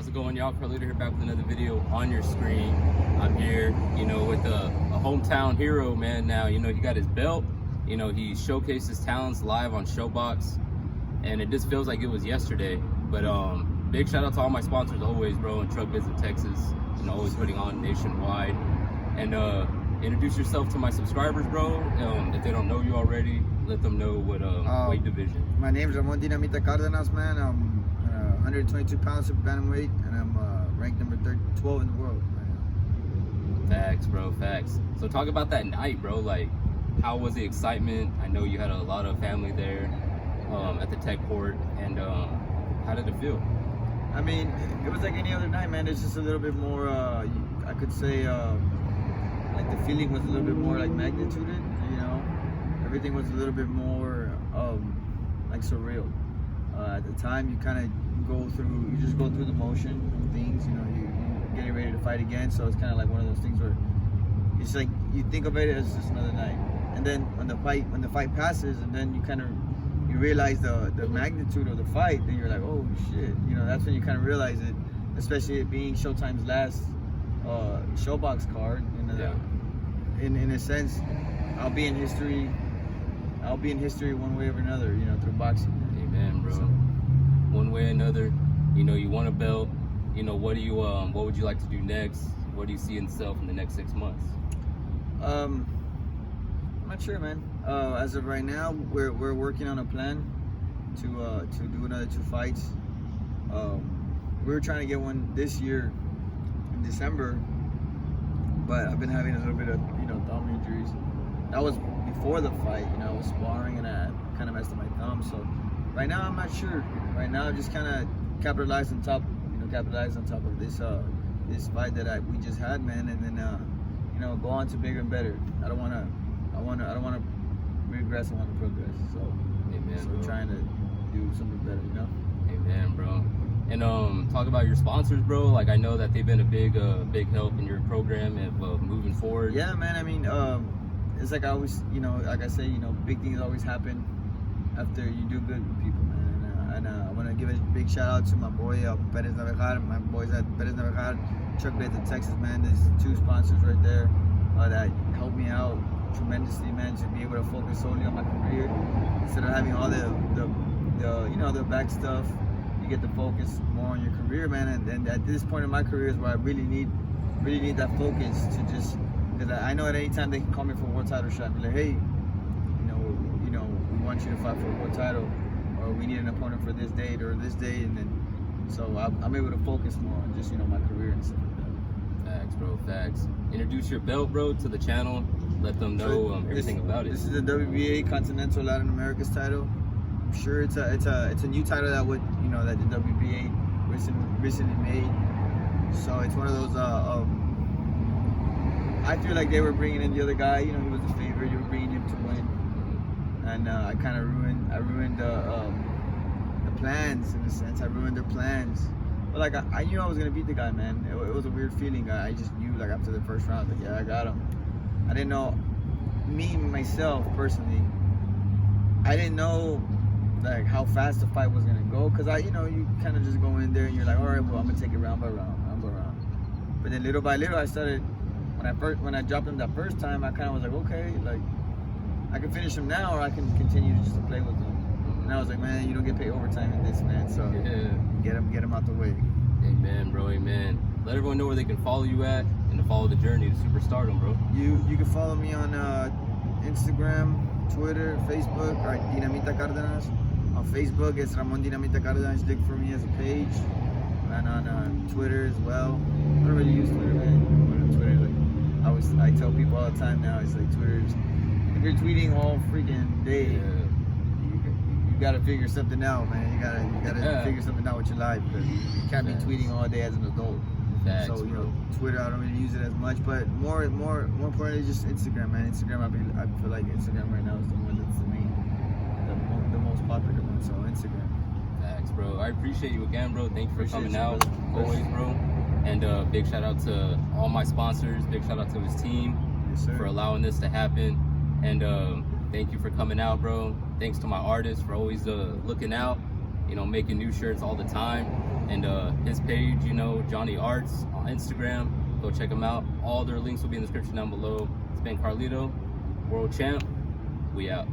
How's it going, y'all? Carlito here, back with another video on your screen. I'm here, with a hometown hero, man. Now, he got his belt. He showcased his talents live on Showbox, and it just feels like it was yesterday. But big shout out to all my sponsors always, bro, in Truck Visit Texas, always putting on nationwide. And introduce yourself to my subscribers, bro. If they don't know you already, let them know what weight division. My name's Ramon, Dinamitacardenas, man. I'm 122 pounds of bantamweight, and I'm ranked number 12 in the world right now. Facts, bro, facts. So talk about that night, bro. Like, how was the excitement? I know you had a lot of family there at the tech court, and how did it feel? I mean, it was like any other night, man. It's just a little bit more, I could say, like the feeling was a little bit more like magnituded, Everything was a little bit more like surreal. At the time, you kind of just go through the motion of things, you're getting ready to fight again. So it's kind of like one of those things where it's like you think of it as just another night, and then when the fight passes, and then you realize the magnitude of the fight, then you're like, oh shit, that's when you kind of realize it, especially it being Showtime's last Showbox card. In a sense, I'll be in history one way or another, through boxing. Amen, bro. So, one way or another, you won a belt. What would you like to do next? What do you see in yourself in the next 6 months? I'm not sure, man. As of right now, we're working on a plan to do another 2 fights. We were trying to get one this year in December, but I've been having a little bit of thumb injuries. That was before the fight. I was sparring and I kind of messed up my thumb. So right now I'm not sure. Right now I just kind of capitalize on top of this fight that we just had, man, and then go on to bigger and better. I don't want to regress. I want to progress. So amen, so bro. Trying to do something better, Amen, bro. And talk about your sponsors, bro. Like, I know that they've been a big help in your program and moving forward. Yeah, man. I mean, it's like I always, like I say, big things always happen after you do good with people, man. And I want to give a big shout out to my boy Perez Navejar. My boys at Perez Navejar, Truck Visit Texas, man. There's 2 sponsors right there that helped me out tremendously, man, to be able to focus solely on my career instead of having all the back stuff. You get to focus more on your career, man. And at this point in my career is where I really need that focus to just, because I know at any time they can call me for a world title shot, be like, hey, we want you to fight for a world title, or we need an opponent for this date or this day, and then so I'm able to focus more on just my career and stuff like that. Facts, bro, facts. Introduce your belt, bro, to the channel. Let them know everything about it. This is the WBA Continental Latin America's title. I'm sure it's a new title that that the WBA recently made. So it's one of those. I feel like they were bringing in the other guy. He was the favorite. You were bringing him to win, and I kind of ruined the plans in a sense. I ruined their plans. But like I knew I was gonna beat the guy, man. It was a weird feeling. I just knew, like, after the first round, like, yeah, I got him. I didn't know, myself personally, I didn't know like how fast the fight was gonna go, because you kind of just go in there and you're like, all right, well, I'm gonna take it round by round. But then little by little, I started, when I dropped him that first time, I kind of was like, okay, like, I can finish him now, or I can continue just to play with him. And I was like, man, you don't get paid overtime in this, man. So yeah. Get him out the way. Amen, bro. Amen. Let everyone know where they can follow you at and to follow the journey to superstardom, bro. You can follow me on Instagram, Twitter, Facebook, or Dinamitacardenas. On Facebook, it's Ramon Dinamitacardenas. Look for me as a page, and on Twitter as well. I don't really use Twitter, man. Twitter, like, I tell people all the time now, it's like Twitter's, if you're tweeting all freaking day, you gotta figure something out, man. You gotta figure something out with your life, because you can't be tweeting all day as an adult. Facts, so Twitter, I don't really use it as much, but more importantly, just Instagram, man. Instagram, I feel like Instagram right now is the one that's the most popular one. So Instagram. Facts, bro. I appreciate you again, bro. Thank you for coming out, always, bro. And big shout out to all my sponsors. Big shout out to his team for allowing this to happen. And thank you for coming out, bro. Thanks to my artists for always looking out, making new shirts all the time. And his page, you know, Johnny Arts on Instagram. Go check him out. All their links will be in the description down below. It's been Carlito, World Champ. We out.